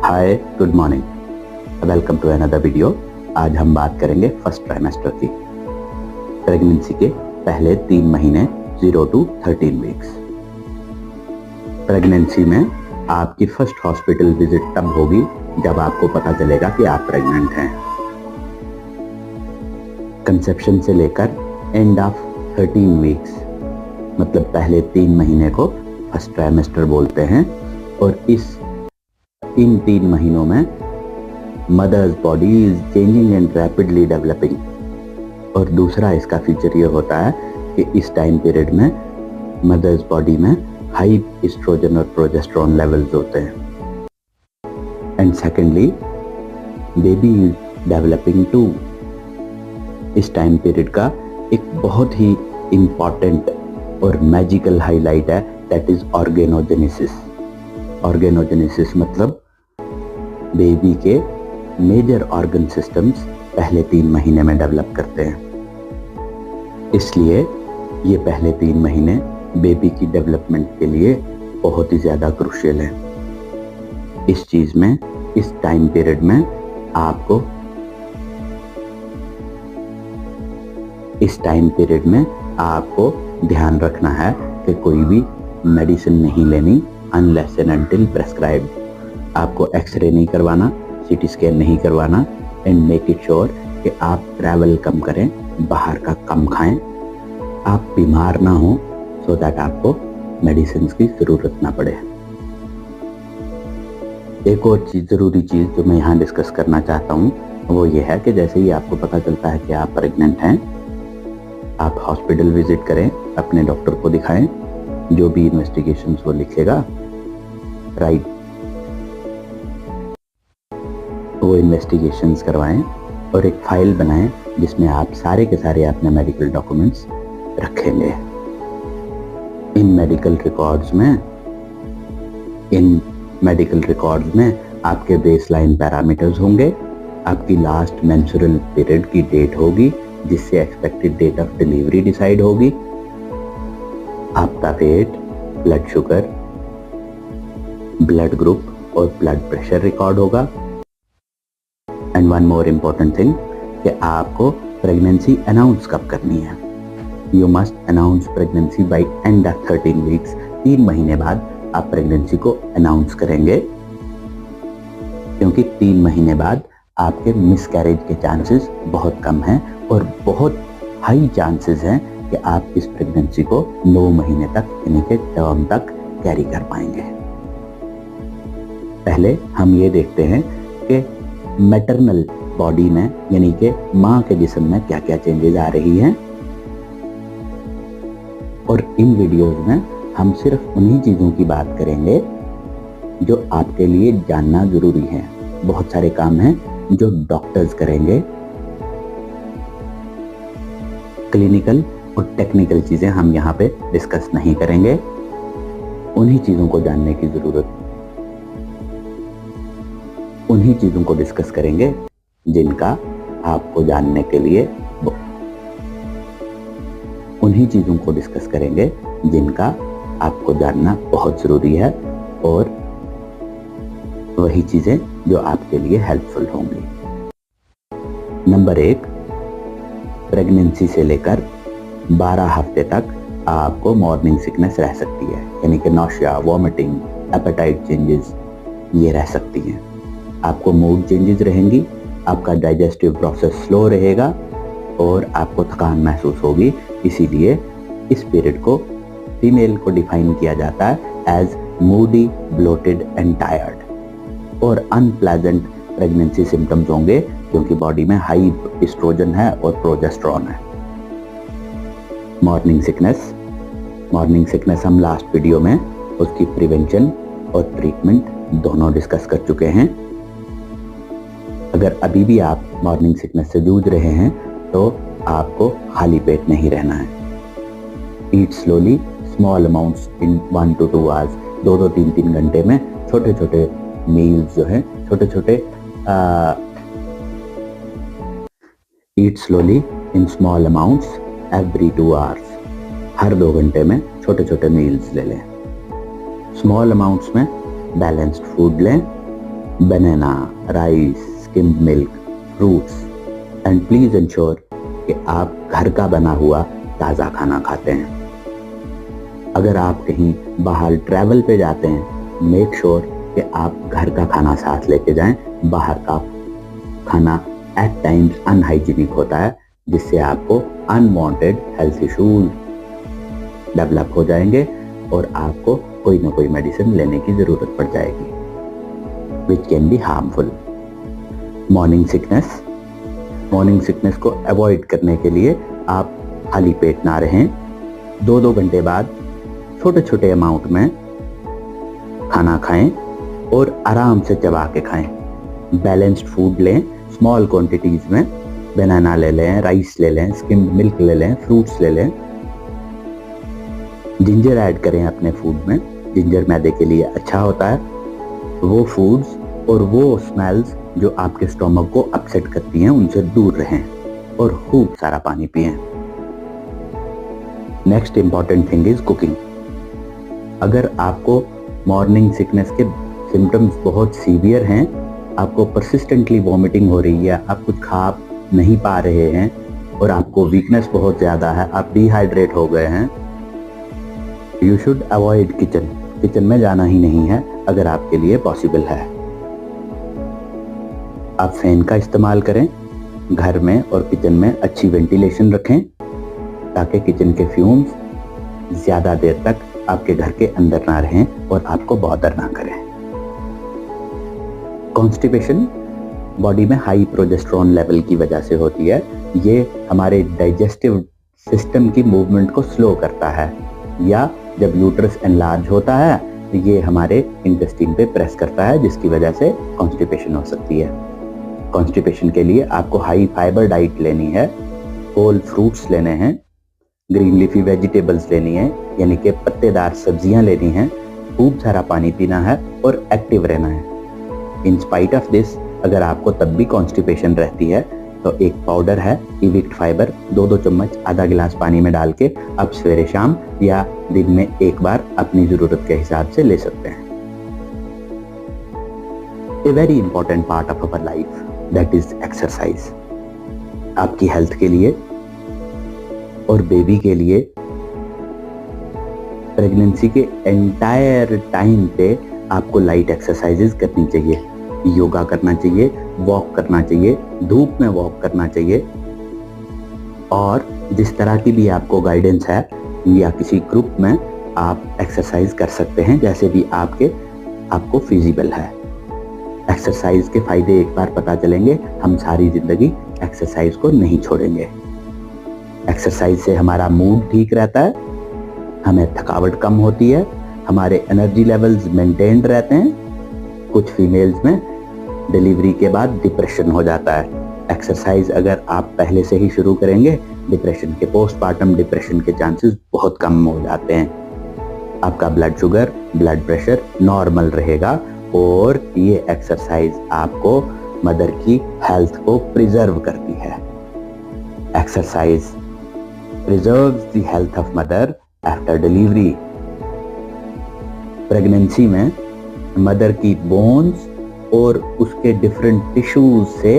Hi, good morning, welcome to another video. आज हम बात करेंगे फर्स्ट ट्राइमेस्टर की, प्रेगनेंसी के पहले 3 महीने 0 to 13 वीक्स। प्रेगनेंसी में आपकी फर्स्ट हॉस्पिटल विजिट तब होगी जब आपको पता चलेगा कि आप प्रेग्नेंट हैं। कंसेप्शन से लेकर एंड ऑफ 13 वीक्स, मतलब पहले 3 महीने को फर्स्ट ट्राइमेस्टर बोलते हैं। और इन 3 महीनों में mother's body is changing and rapidly developing. और दूसरा इसका फीचर ये होता है कि इस टाइम पीरियड में मदर्स बॉडी में हाई एस्ट्रोजन और प्रोजेस्टेरोन लेवल्स होते हैं। And secondly, baby is developing too. इस टाइम पीरियड का एक बहुत ही इंपॉर्टेंट और मैजिकल हाईलाइट है, दैट इज ऑर्गेनोजेनेसिस। ऑर्गेनोजेनेसिस मतलब बेबी के मेजर ऑर्गन सिस्टम्स पहले 3 महीने में डेवलप करते हैं। इसलिए ये पहले 3 महीने बेबी की डेवलपमेंट के लिए बहुत ही ज़्यादा क्रूशियल है। इस चीज़ में, इस टाइम पीरियड में आपको ध्यान रखना है कि कोई भी मेडिसिन नहीं लेनी अनलेस एंड अनटिल प्रेस्क्राइब्ड। आपको एक्सरे नहीं करवाना, सीटी स्कैन नहीं करवाना, एंड मेक इट श्योर कि आप ट्रैवल कम करें, बाहर का कम खाएं, आप बीमार ना हो, सो दैट आपको मेडिसिन की ज़रूरत ना पड़े। एक और ज़रूरी चीज़ जो मैं यहाँ डिस्कस करना चाहता हूँ वो ये है कि जैसे ही आपको पता चलता है कि आप प्रेग्नेंट हैं, आप हॉस्पिटल विजिट करें, अपने डॉक्टर को दिखाएं, जो भी इन्वेस्टिगेशंस वो लिखेगा, राइट, वो इन्वेस्टिगेशंस करवाएं और एक फाइल बनाएं जिसमें आप सारे के सारे अपने मेडिकल डॉक्यूमेंट्स रखेंगे। इन मेडिकल रिकॉर्ड्स में आपके बेसलाइन पैरामीटर्स होंगे, आपकी लास्ट मेंस्ट्रुअल पीरियड की डेट होगी जिससे expected date of delivery decide होगी, आपका weight, blood sugar, blood group और ब्लड प्रेशर रिकॉर्ड होगा। And one more important thing कि आपको प्रेगनेंसी अनाउंस कब करनी है। You must announce pregnancy by end of 13 weeks. 3 महीने बाद आप प्रेगनेंसी को अनाउंस करेंगे, क्योंकि 3 महीने बाद आपके मिसकैरेज के चांसेस बहुत कम हैं और बहुत हाई चांसेस हैं कि आप इस प्रेगनेंसी को 9 महीने तक, यानी कि टर्म तक कैरी कर पाएंगे। पहले हम ये देखते हैं कि मैटरनल बॉडी में, यानी कि माँ के जिस्म में क्या क्या चेंजेस आ रही हैं। और इन वीडियोस में हम सिर्फ उन्हीं चीज़ों की बात करेंगे जो आपके लिए जानना ज़रूरी है। बहुत सारे काम हैं जो डॉक्टर्स करेंगे, क्लिनिकल और टेक्निकल चीज़ें हम यहाँ पे डिस्कस नहीं करेंगे। उन्हीं चीज़ों को जानने की ज़रूरत, उन्हीं चीज़ों को डिस्कस करेंगे जिनका आपको जानने के लिए, उन्हीं चीज़ों को डिस्कस करेंगे जिनका आपको जानना बहुत ज़रूरी है, और वही चीज़ें जो आपके लिए हेल्पफुल होंगी। नंबर 1, प्रेगनेंसी से लेकर 12 हफ्ते तक आपको मॉर्निंग सिकनेस रह सकती है, यानी कि नौशिया, वॉमिटिंग, एपेटाइट चेंजेस ये रह सकती हैं। आपको मूड चेंजेस रहेंगी, आपका डाइजेस्टिव प्रोसेस स्लो रहेगा और आपको थकान महसूस होगी। इसीलिए इस पीरियड को फीमेल को डिफाइन किया जाता है as moody, bloated and tired. और अनप्लेजेंट प्रेगनेंसी सिम्टम्स होंगे क्योंकि बॉडी में हाई एस्ट्रोजन है और प्रोजेस्टेरोन है। मॉर्निंग सिकनेस हम लास्ट वीडियो में उसकी प्रिवेंशन और ट्रीटमेंट दोनों डिस्कस कर चुके हैं। अगर अभी भी आप मॉर्निंग सिकनेस से जूझ रहे हैं तो आपको खाली पेट नहीं रहना है। Eat slowly, small amounts in 1 to 2 hours. 2-2, 3-3 घंटे में छोटे छोटे मील्स जो हैं, eat slowly in small amounts every 2 hours. हर 2 घंटे में छोटे छोटे मील्स ले लें। स्मॉल अमाउंट्स में बैलेंस्ड फूड लें banana, rice, skimmed milk, fruits and please ensure कि आप घर का बना हुआ ताज़ा खाना खाते हैं। अगर आप कहीं बाहर ट्रैवल पे जाते हैं, मेक श्योर कि आप घर का खाना साथ लेके जाएं। बाहर का खाना एट टाइम्स अनहाइजीनिक होता है, जिससे आपको अनवांटेड हेल्थ इश्यूज डेवलप हो जाएंगे और आपको कोई ना कोई मेडिसिन लेने की जरूरत पड़ जाएगी, which can be harmful. Morning sickness को अवॉइड करने के लिए आप खाली पेट ना रहें। 2-2 घंटे बाद छोटे छोटे अमाउंट में खाना खाएं और आराम से चबा के खाएं। बैलेंस्ड फूड लें, स्मॉल क्वांटिटीज में। बनाना ले लें, राइस ले लें, स्किम्ड मिल्क ले लें, फ्रूट्स ले लें। जिंजर ऐड करें अपने फूड में। जिंजर मैदे के लिए अच्छा होता है। वो फूड्स और वो स्मेल्स जो आपके स्टोमक को अपसेट करती हैं, उनसे दूर रहें और खूब सारा पानी पिएं। Next important thing is cooking. अगर आपको मॉर्निंग सिकनेस के सिम्टम्स बहुत सीवियर हैं, आपको परसिस्टेंटली वॉमिटिंग हो रही है, आप कुछ खा नहीं पा रहे हैं और आपको वीकनेस बहुत ज़्यादा है, आप डिहाइड्रेट हो गए हैं, यू शुड अवॉइड किचन में जाना ही नहीं है अगर आपके लिए पॉसिबल है। आप फैन का इस्तेमाल करें। घर में और किचन में अच्छी वेंटिलेशन रखें ताकि किचन के फ्यूम्स ज़्यादा देर तक आपके घर के अंदर ना रहें और आपको बॉदर ना करें। कॉन्स्टिपेशन बॉडी में हाई प्रोजेस्टेरॉन लेवल की वजह से होती है। ये हमारे डाइजेस्टिव सिस्टम की मूवमेंट को स्लो करता है, या जब यूट्रस एनलार्ज होता है तो ये हमारे इंटेस्टाइन पे प्रेस करता है, जिसकी वजह से कॉन्स्टिपेशन हो सकती है। कॉन्स्टिपेशन के लिए आपको हाई फाइबर डाइट लेनी है, होल फ्रूट्स लेने हैं, ग्रीन लीफी वेजिटेबल्स लेनी है, यानी कि पत्तेदार सब्जियां लेनी हैं, खूब सारा पानी पीना है और एक्टिव रहना है। इन स्पाइट ऑफ दिस, अगर आपको तब भी कॉन्स्टिपेशन रहती है तो एक पाउडर है इविक्ट फाइबर, 2-2 चम्मच आधा गिलास पानी में डाल के आप सवेरे शाम या दिन में एक बार अपनी जरूरत के हिसाब से ले सकते हैं। A very important part of our life that is exercise. आपकी हेल्थ के लिए और बेबी के लिए प्रेगनेंसी के एंटायर टाइम पे आपको लाइट एक्सरसाइजेज करनी चाहिए। योगा करना चाहिए, वॉक करना चाहिए, धूप में वॉक करना चाहिए, और जिस तरह की भी आपको गाइडेंस है या किसी ग्रुप में आप एक्सरसाइज कर सकते हैं, जैसे भी आपको फिजिबल है। एक्सरसाइज के फायदे एक बार पता चलेंगे, हम सारी जिंदगी एक्सरसाइज को नहीं छोड़ेंगे। एक्सरसाइज से हमारा मूड ठीक रहता है, हमें थकावट कम होती है, हमारे एनर्जी लेवल्स मेंटेन्ड रहते हैं। कुछ फीमेल्स में डिलीवरी के बाद डिप्रेशन हो जाता है। एक्सरसाइज अगर आप पहले से ही शुरू करेंगे, डिप्रेशन के पोस्टपार्टम डिप्रेशन के चांसेस बहुत कम हो जाते हैं। आपका blood sugar, blood pressure normal रहेगा और ये एक्सरसाइज आपको मदर की हेल्थ को प्रिजर्व करती है। Exercise preserves the health of mother after delivery. Pregnancy में मदर की बोन्स और उसके डिफरेंट टिश्यूज से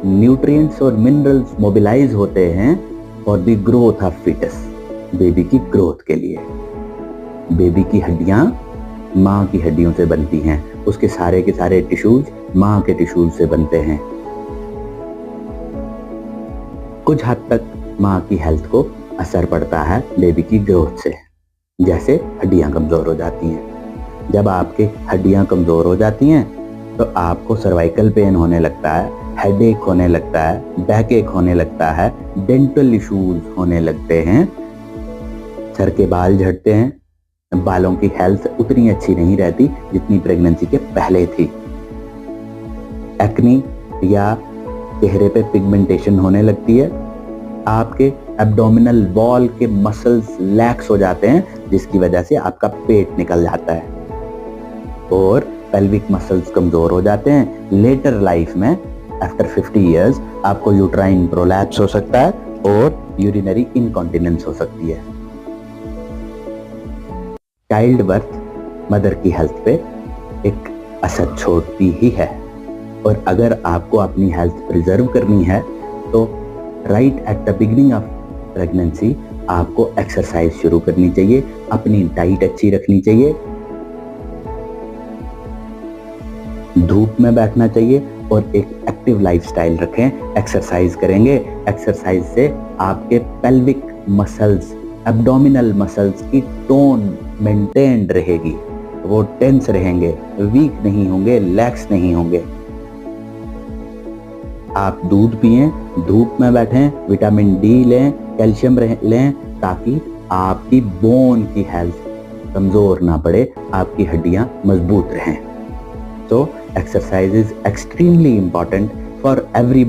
न्यूट्रिएंट्स और मिनरल्स मोबिलाइज होते हैं for the growth of foetus, baby की ग्रोथ के लिए। बेबी की हड्डियां माँ की हड्डियों से बनती हैं, उसके सारे के सारे टिश्यूज माँ के टिश्यूज से बनते हैं। कुछ हद तक माँ की हेल्थ को असर पड़ता है बेबी की ग्रोथ से, जैसे हड्डियां कमजोर हो जाती हैं। जब आपकी हड्डियां कमजोर हो जाती हैं तो आपको सर्वाइकल पेन होने लगता है, हेडेक होने लगता है, बैक एक होने लगता है, डेंटल इश्यूज होने लगते हैं, सर के बाल झड़ते हैं, बालों की हेल्थ उतनी अच्छी नहीं रहती जितनी प्रेगनेंसी के पहले थी। एक्नी या चेहरे पे पिगमेंटेशन होने लगती है, आपके एब्डोमिनल वॉल के मसल्स लैक्स हो जाते हैं, जिसकी वजह से आपका पेट निकल जाता है, और पेल्विक मसल्स कमजोर हो जाते हैं। लेटर लाइफ में आफ्टर 50 इयर्स आपको यूट्राइन प्रोलैप्स हो सकता है और यूरिनरी इनकॉन्टिनेंस हो सकती है। चाइल्ड बर्थ मदर की हेल्थ पे एक असर छोड़ती ही है। और अगर आपको अपनी हेल्थ प्रिजर्व करनी है तो right at the beginning of pregnancy आपको एक्सरसाइज शुरू करनी चाहिए, अपनी डाइट अच्छी रखनी चाहिए, धूप में बैठना चाहिए और एक एक्टिव लाइफस्टाइल रखें। एक्सरसाइज करेंगे, एक्सरसाइज से आपके पेल्विक मसल्स, एब्डोमिनल मसल्स की टोन मेंटेन्ड रहेगी, वो टेंस रहेंगे, वीक नहीं होंगे, लैक्स नहीं होंगे। आप दूध पिएं, धूप में बैठें, विटामिन डी लें, कैल्शियम लें, ताकि आपकी बोन की हेल्थ कमजोर ना पड़े, आपकी हड्डियां मजबूत रहें। So exercise is extremely important for every